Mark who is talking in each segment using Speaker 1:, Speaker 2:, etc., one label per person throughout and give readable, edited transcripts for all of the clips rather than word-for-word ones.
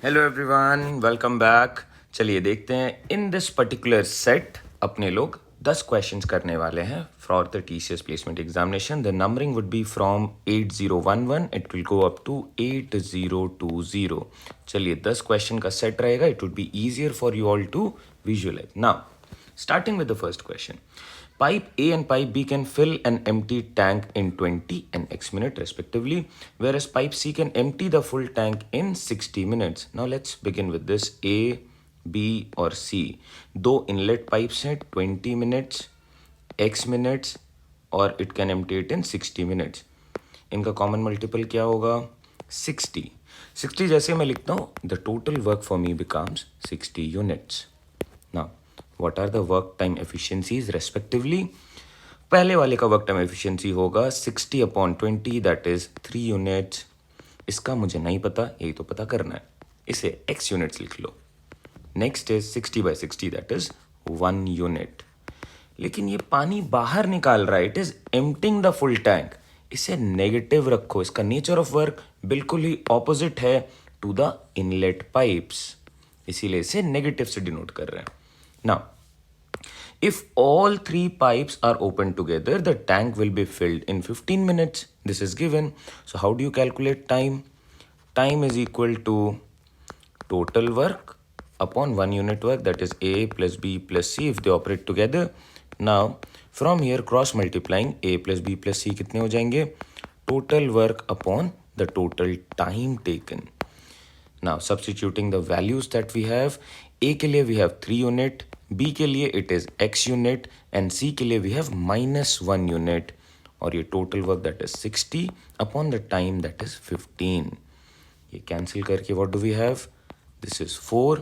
Speaker 1: Hello everyone, welcome back. चलिए देखते हैं, इन दिस पर्टिकुलर सेट अपने लोग 10 क्वेश्चंस करने वाले हैं for the TCS placement examination. The numbering would be from 8011, it will go up to 8020। चलिए 10 क्वेश्चन का सेट रहेगा, it would be easier for you all to visualise. Now starting with the first question. Pipe A and pipe B can fill an empty tank in 20 and x minute respectively, whereas pipe C can empty the full tank in 60 minutes. Now let's begin with this A, B और C. दो inlet pipes हैं, 20 minutes, x minutes और it can empty it in 60 minutes. इनका common multiple क्या होगा? 60. 60 जैसे मैं लिखता हूँ, the total work for me becomes 60 units. Now, what are the work time efficiencies respectively? पहले वाले का वर्क टाइम एफिशिएंसी होगा 60/20, दैट इज 3 यूनिट्स। इसका मुझे नहीं पता, यही तो पता करना है, इसे x यूनिट्स लिख लो। Next is 60/60, that is 1 unit. लेकिन ये पानी बाहर निकाल रहा है, it is emptying the full tank. इसे नेगेटिव रखो, इसका नेचर ऑफ वर्क बिल्कुल ही ऑपोजिट है टू द इनलेट पाइप्स, इसीलिए इसे नेगेटिव से डिनोट कर रहे हैं। Now, if all 3 pipes are open together, the tank will be filled in 15 minutes. This is given. So how do you calculate time? Time is equal to total work upon 1 unit work, that is A plus B plus C if they operate together. Now, from here cross multiplying A plus B plus C कितने हो जाएंगे? Total work upon the total time taken. Now substituting the values that we have, A के लिए we have 3 unit, B के लिए it is x unit and C के लिए we have -1 unit, और ये total work that is 60 upon the time that is 15. ये cancel करके what do we have? This is 4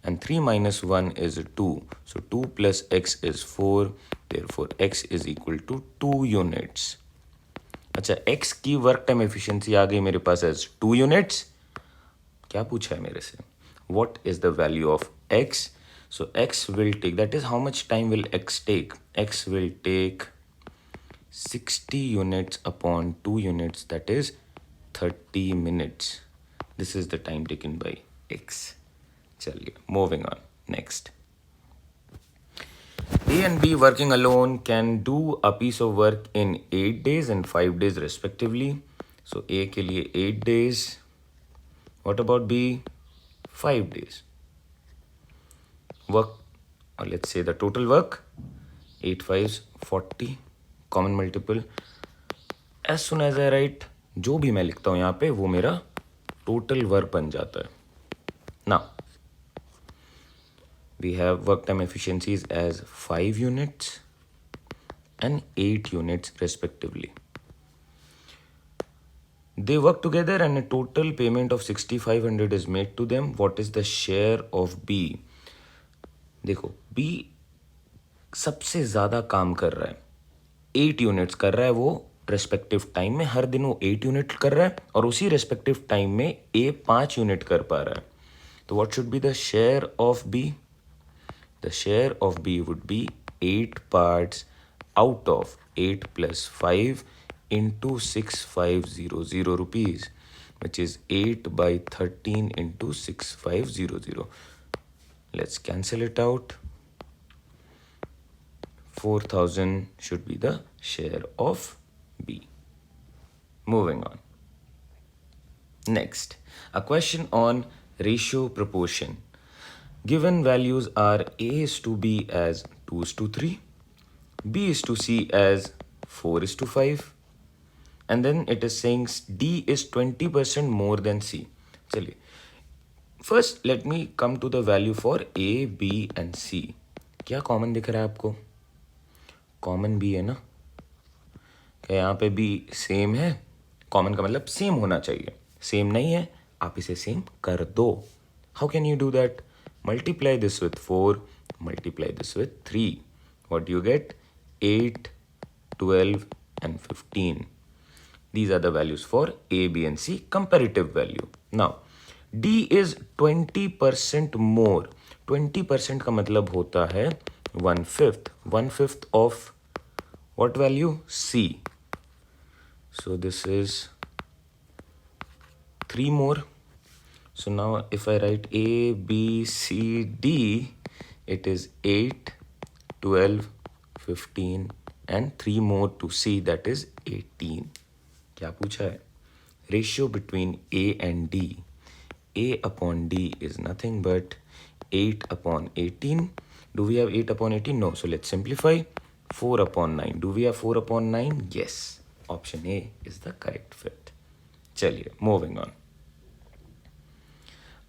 Speaker 1: and 3 minus 1 is 2. So 2 plus x is 4, therefore x is equal to 2 units. अच्छा, x की work time efficiency आ गई मेरे पास as 2 units. क्या पूछा है मेरे से? What is the value of x? So x will take, that is how much time will x take? X will take 60 units upon 2 units, that is 30 minutes. This is the time taken by x. चलिए moving on. Next. A and B working alone can do a piece of work in 8 days and 5 days respectively. So A के लिए 8 days. What about B? 5 days. Work, or let's say the total work, 8 5s 40, common multiple. As soon as I write, जो भी मैं लिखता हूँ यहाँ पे वो मेरा total work बन जाता है. Now, we have work time efficiencies as 5 units and 8 units respectively. They work together and a total payment of 6500 is made to them. What is the share of B? देखो, B सबसे ज़्यादा काम कर रहा है, 8 यूनिट्स कर रहा है वो रेस्पेक्टिव टाइम में। हर दिन वो 8 यूनिट कर रहा है और उसी रेस्पेक्टिव टाइम में A 5 यूनिट कर पा रहा है। तो what should be the share of B? The share of B would be 8 parts out of 8 plus 5 into 6500 rupees, which is 8/13 into 6500. Let's cancel it out. 4000 should be the share of B. Moving on. Next, a question on ratio proportion. Given values are A is to B as 2 is to 3, B is to C as 4 is to 5, and then it is saying D is 20% more than C. चलिए, first let me come to the value for A, B and C. क्या common दिख रहा है आपको? Common B है ना? क्या यहाँ पे B सेम है? कॉमन का मतलब सेम होना चाहिए, सेम नहीं है, आप इसे सेम कर दो. How can you do that? Multiply this with 4, multiply this with 3. What do you get? 8, 12 and 15. These are the values for A, B and C, comparative value. Now, D is 20% more. 20% का मतलब होता है 1/5. 1/5 of what value? C. So this is 3 more. So now if I write A, B, C, D, it is 8, 12, 15 and 3 more to C, that is 18. क्या पूछा है? Ratio between A and D. A upon D is nothing but 8 upon 18. Do we have 8 upon 18? No. So let's simplify. 4 upon 9. Do we have 4 upon 9? Yes. Option A is the correct fit. चलिए, moving on.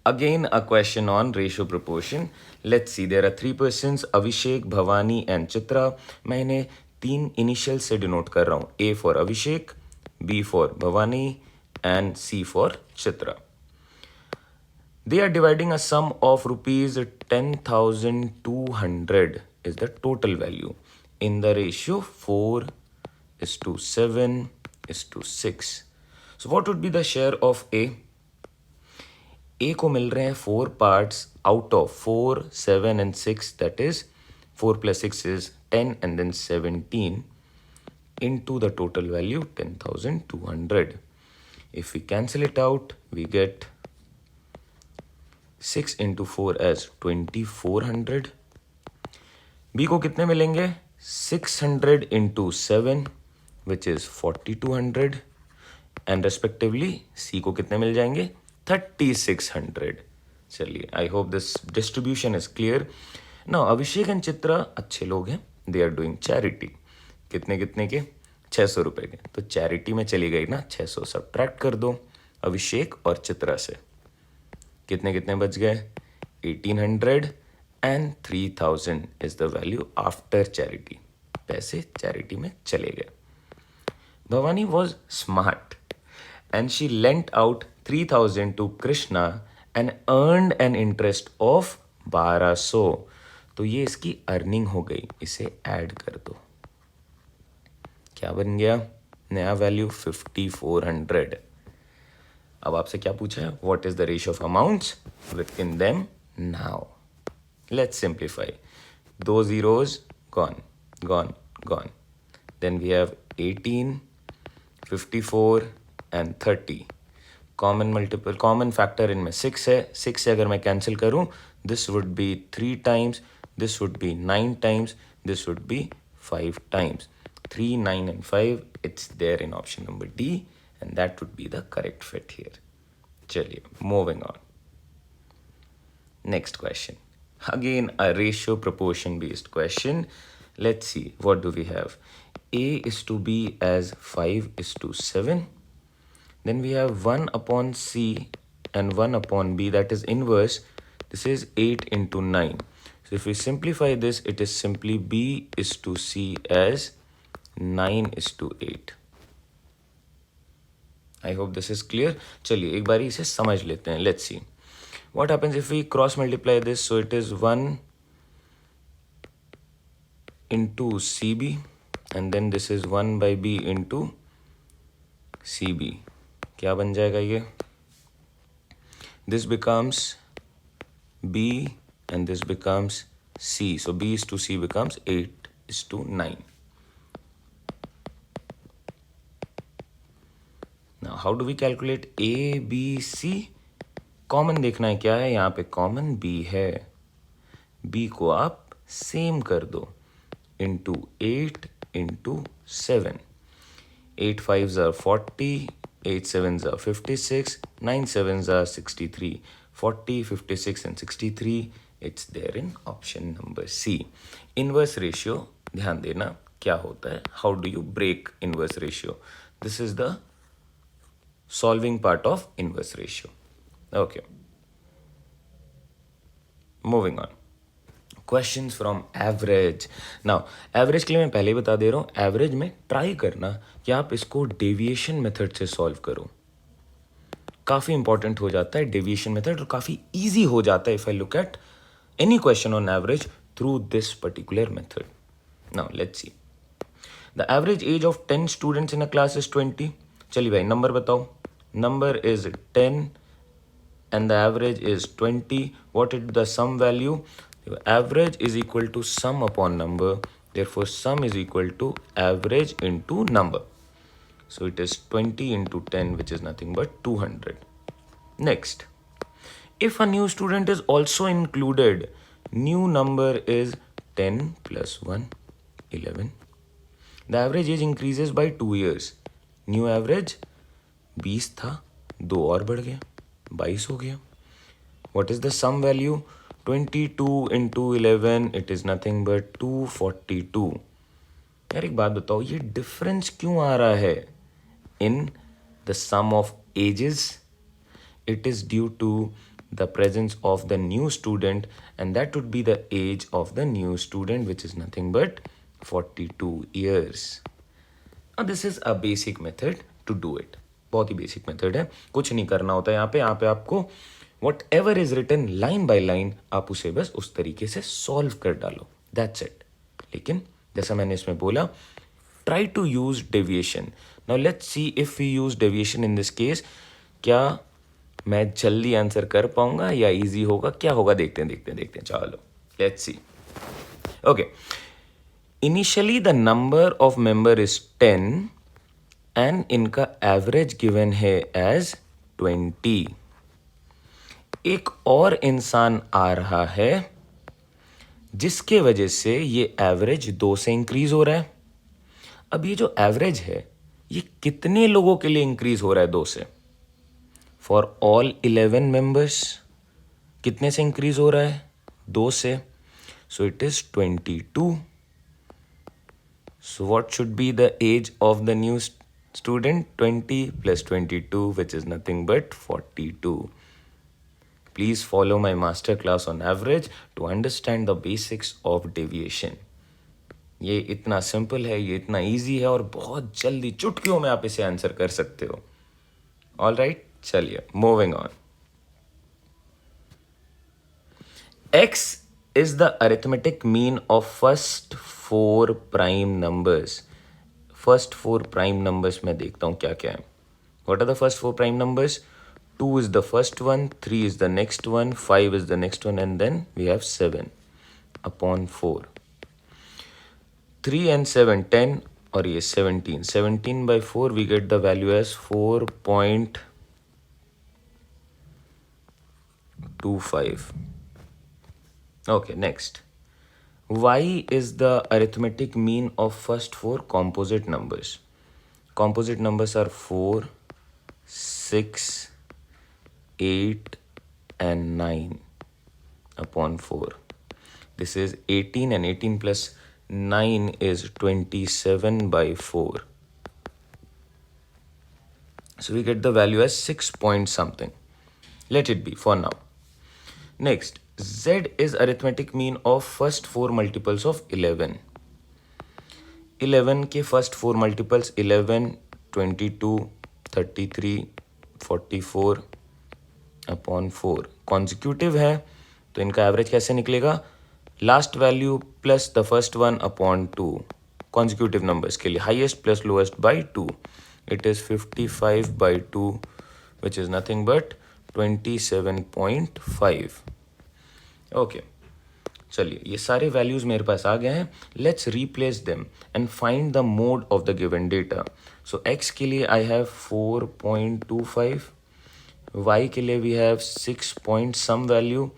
Speaker 1: Again, a question on ratio proportion. Let's see, there are 3 persons, Avishek, Bhavani and Chitra. मैं इन्हें 3 initials से denote कर रहा हूँ. A for Avishek, B for Bhavani and C for Chitra. They are dividing a sum of rupees 10,200 is the total value in the ratio 4:7:6. So what would be the share of A? A को मिल रहे हैं 4 parts out of 4, 7 and 6, that is 4 plus 6 is 10 and then 17 into the total value 10,200. If we cancel it out, we get 6 into 4 as 2,400. B को कितने मिलेंगे? 600 into 7 which is 4,200 and respectively C को कितने मिल जाएंगे? 3,600. चलिए, I hope this distribution is clear. Now Abhishek and Chitra अच्छे लोग हैं. They are doing charity. कितने कितने के? 600 रुपए के. तो चैरिटी में चली गई ना, 600 सब्ट्रैक्ट कर दो अभिषेक और चित्रा से. कितने कितने बच गए? 1,800 and 3,000 is the value after charity. पैसे चैरिटी में चले गए. Bhavani was smart and she lent out 3,000 to Krishna and earned an interest of 1,200. तो ये इसकी अर्निंग हो गई. इसे ऐड कर दो. क्या बन गया? नया वैल्यू 5,400. अब आपसे क्या पूछा है? What is the ratio of amounts within them now? Let's simplify. Those zeros gone, gone, gone. Then we have 18, 54 and 30. Common multiple, common factor इनमें 6 है. 6 से अगर मैं cancel करूँ, this would be 3 times, this would be 9 times, this would be 5 times. 3, 9 and 5, it's there in option number D and that would be the correct fit here. चलिए, moving on. Next question. Again, a ratio proportion based question. Let's see, what do we have? A is to B as 5:7. Then we have 1 upon C and 1 upon B, that is inverse. This is 8 into 9. So if we simplify this, it is simply B is to C as 9:8. I hope this is clear. चलिए एक बारी इसे समझ लेते हैं. Let's see. What happens if we cross multiply this? So it is 1 into CB and then this is 1 by B into CB. क्या बन जाएगा ये? This becomes B and this becomes C. So B is to C becomes 8:9. Now how do we calculate A, B, C? Common देखना है. क्या है यहाँ पे? कॉमन B है. B को आप सेम कर दो into 8 into 7. 8 5s are 40, 8 7s are 56, 9 7s are 63. 40, 56 and 63, it's there in option number C. Inverse ratio, ध्यान देना क्या होता है. How do you break inverse ratio? This is the solving part of inverse ratio. Okay. Moving on. Questions from average. Now, average के लिए मैं पहले ही बता दे रहा हूँ, average में try करना कि आप इसको deviation method से solve करो. काफ़ी important हो जाता है deviation method और काफ़ी easy हो जाता है if I look at any question on average through this particular method. Now, let's see. The average age of 10 students in a class is 20. चलिए भाई number बताओ. Number is 10 and the average is 20. What is the sum value? The average is equal to sum upon number. Therefore, sum is equal to average into number. So it is 20 into 10, which is nothing but 200. Next, If a new student is also included, new number is 10 plus 1, 11. The average age increases by 2 years. New average 20 था, 2 और बढ़ गया, 22 हो गया. What is the sum value? 22 into 11, it is nothing but 242. यार एक बात बताओ, ये डिफरेंस क्यों आ रहा है in the sum of ages? It is due to the presence of the new student, and that would be the age of the new student, which is nothing but 42 years. Now this is a basic method to do it. बहुत ही basic method है, कुछ नहीं करना होता है यहाँ पे आपको whatever is written line by line आप उसे बस उस तरीके से सॉल्व कर डालो, that's it. लेकिन जैसा मैंने इसमें बोला, try to use deviation. Now let's see if we use deviation in this case. क्या मैं जल्दी आंसर कर पाऊंगा या इजी होगा, क्या होगा, देखते हैं. चलो let's see. Okay, initially the number of member is 10 and इनका एवरेज गिवन है एज 20. एक और इंसान आ रहा है जिसके वजह से ये एवरेज 2 से इंक्रीज हो रहा है. अब ये जो एवरेज है ये कितने लोगों के लिए इंक्रीज हो रहा है 2 से? For all 11 members. कितने से इंक्रीज हो रहा है? 2 से. So it is 22. So what should be the age of the new student? 20 plus 22, which is nothing but 42. Please follow my master class on average to understand the basics of deviation. ये इतना simple है, ये इतना easy है और बहुत जल्दी चुटकियों में आप इसे आंसर कर सकते हो. ऑल राइट, चलिए moving on. X is the arithmetic mean of first 4 prime numbers. First 4 prime numbers मैं देखता हूँ क्या क्या है. What are the first 4 prime numbers? 2 is the first one, 3 is the next one, 5 is the next one, and then we have 7 upon 4. 3 and 7, 10, और ये 17. 17 by 4 we get the value as 4.25. Okay, next. Y is the arithmetic mean of first 4 composite numbers. Composite numbers are 4, 6, 8 and 9 upon 4. This is 18, and 18 plus 9 is 27 by 4. So we get the value as 6 point something. Let it be for now. Next, Z is arithmetic mean of first 4 multiples of 11. 11 के first 4 multiples 11, 22, 33, 44 upon 4. Consecutive है तो इनका average कैसे निकलेगा? Last value plus the first one upon 2. Consecutive numbers के लिए highest plus lowest by 2. It is 55 by 2 which is nothing but 27.5. Okay, चलिए ये सारे वैल्यूज मेरे पास आ गए हैं. Let's replace them and find the mode of the given data. So x के लिए आई हैव 4.25, y के लिए we have 6 point some value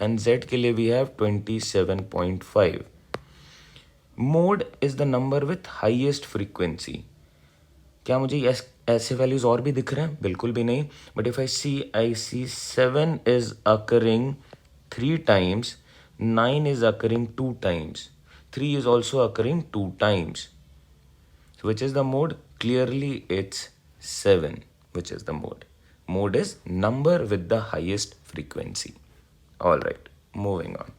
Speaker 1: and z के लिए we have 27.5. Mode is the number with highest frequency. क्या मुझे ऐसे values और भी दिख रहे हैं? बिल्कुल भी नहीं. But if I see 7 is occurring 3 times, 9 is occurring 2 times, 3 is also occurring 2 times. So which is the mode? Clearly it's 7, which is the mode. Mode is number with the highest frequency. All right, moving on.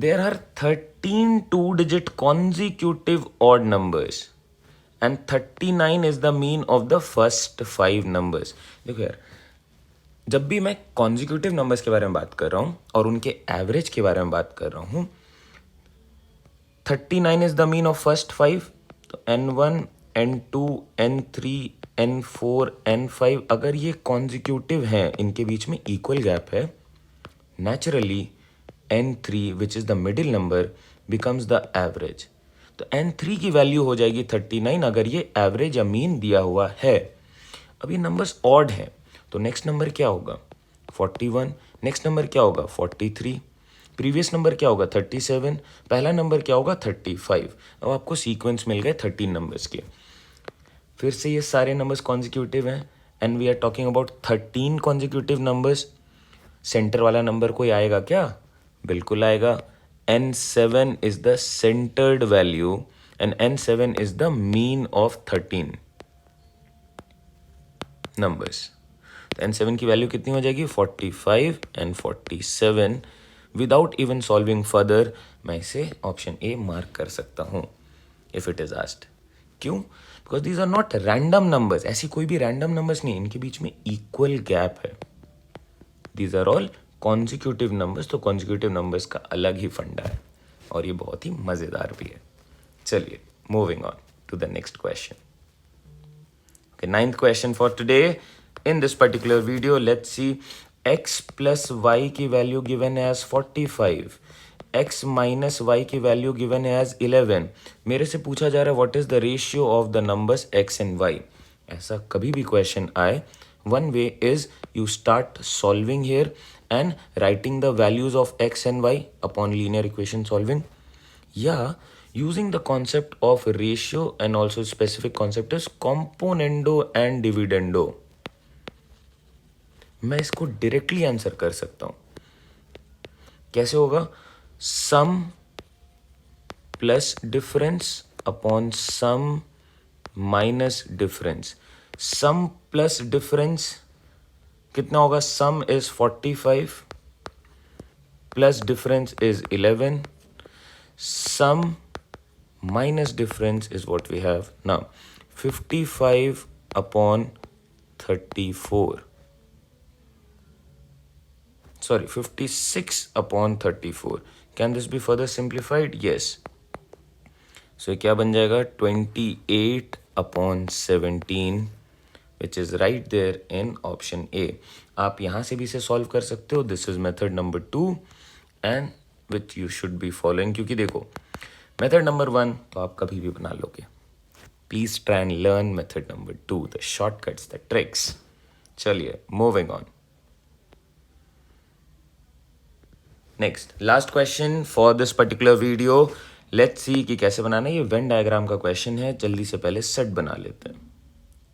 Speaker 1: There are 13 two-digit consecutive odd numbers and 39 is the mean of the first 5 numbers. देखो यार, जब भी मैं consecutive numbers के बारे में बात कर रहा हूँ और उनके average के बारे में बात कर रहा हूँ, 39 is the mean of first 5. तो N1, N2, N3, N4, N5 अगर ये consecutive हैं, इनके बीच में equal gap है, naturally N3 which is the middle number becomes the average. तो N3 की वैल्यू हो जाएगी 39 अगर ये एवरेज या मीन दिया हुआ है. अब ये नंबर्स ऑड हैं तो नेक्स्ट नंबर क्या होगा 41, नेक्स्ट नंबर क्या होगा 43, प्रीवियस नंबर क्या होगा 37, पहला नंबर क्या होगा 35। अब आपको सीक्वेंस मिल गए 13 नंबर्स के। फिर से ये सारे नंबर्स कॉन्जिक्यूटिव हैं and we are talking about 13 consecutive numbers. Centre वाला नंबर कोई आएगा क्या? बिल्कुल आएगा। n7 is the centred value and n7 is the mean of 13 numbers. तो n7 की वैल्यू कितनी हो जाएगी 45 and 47। Without even solving further मैं इसे ऑप्शन ए मार्क कर सकता हूं इफ इट इज आस्क्ड। क्यों? Because these are not random numbers. ऐसी कोई भी रैंडम नंबर्स नहीं, इनके बीच में इक्वल गैप है। These are all consecutive numbers. तो कॉन्जिक्यूटिव नंबर्स का अलग ही फंडा है और ये बहुत ही मज़ेदार भी है। चलिए moving on to the next question. Okay, ninth question for today. In this particular video, let's see x plus y की value given as 45, x minus y की value given as 11। मेरे से पूछा जा रहा है what is the ratio of the numbers x and y। ऐसा कभी भी question आए, one way is you start solving here and writing the values of x and y upon linear equation solving, या using the concept of ratio and also specific concept is componendo and dividendo। मैं इसको directly answer कर सकता हूं। कैसे होगा? सम plus difference upon सम minus difference. सम plus difference कितना होगा? सम is 45 plus difference is 11, sum minus difference is what we have now, 55 upon 34, sorry 56 upon 34। can this be further simplified? yes, so क्या बन जाएगा 28 upon 17 which is right there in option A। आप यहाँ से भी इसे सॉल्व कर सकते हो। This is method number 2 and which you should be following. क्योंकि देखो मेथड नंबर 1 तो आप कभी भी बना लोगे। Please try and learn method number 2, the shortcuts, the tricks. चलिए moving on. Next last question for this particular video. Let's see कि कैसे बनाना है। ये वेन डायग्राम का क्वेश्चन है। जल्दी से पहले सेट बना लेते हैं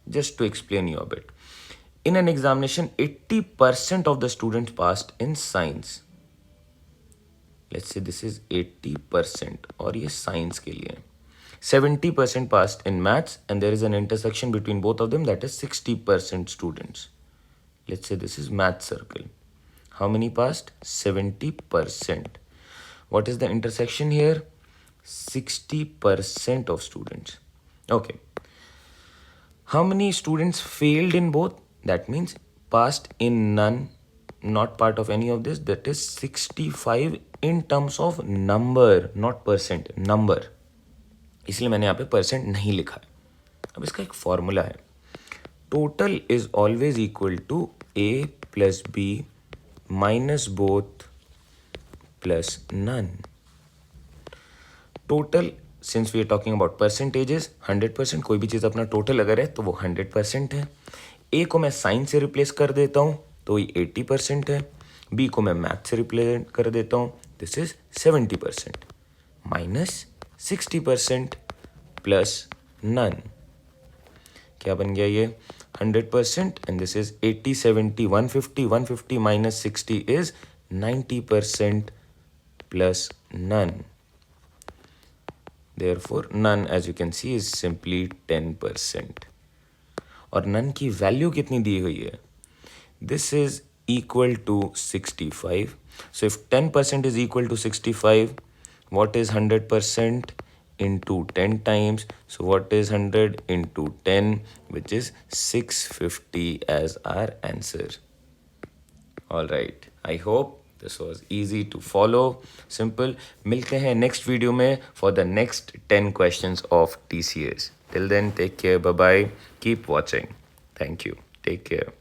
Speaker 1: just to explain you a bit. In an examination, 80% of the students passed in science. Let's say this is 80% और ये science के लिए। 70% passed in maths and there is an intersection between both of them, that is 60% students. Let's say this is math circle. How many passed? 70%. What is the intersection here? 60% of students. Okay. How many students failed in both? That means passed in none, not part of any of this. That is 65 in terms of number, not percent, number. इसलिए मैंने यहाँ पे percent नहीं लिखा है। अब इसका एक फॉर्मूला है, total is always equal to a plus B minus both plus none. Total since we are talking about percentages, 100%। कोई भी चीज़ अपना टोटल अगर है तो वो 100% है। ए को मैं साइन से रिप्लेस कर देता हूँ तो ये 80% है। बी को मैं मैथ से रिप्लेस कर देता हूँ, this is 70%, minus 60% plus none. क्या बन गया ये? 100% and this is 80, 70, 150, 150 minus 60 is 90% plus none. Therefore, none as you can see is simply 10%. और none की वैल्यू कितनी दी हुई है? This is equal to 65. So if 10% is equal to 65, what is 100% into 10 times? So what is 100 into 10, which is 650 as our answer. All right. I hope this was easy to follow, simple। मिलते हैं next video में for the next 10 questions of TCS. Till then, take care, bye bye, keep watching, thank you, take care।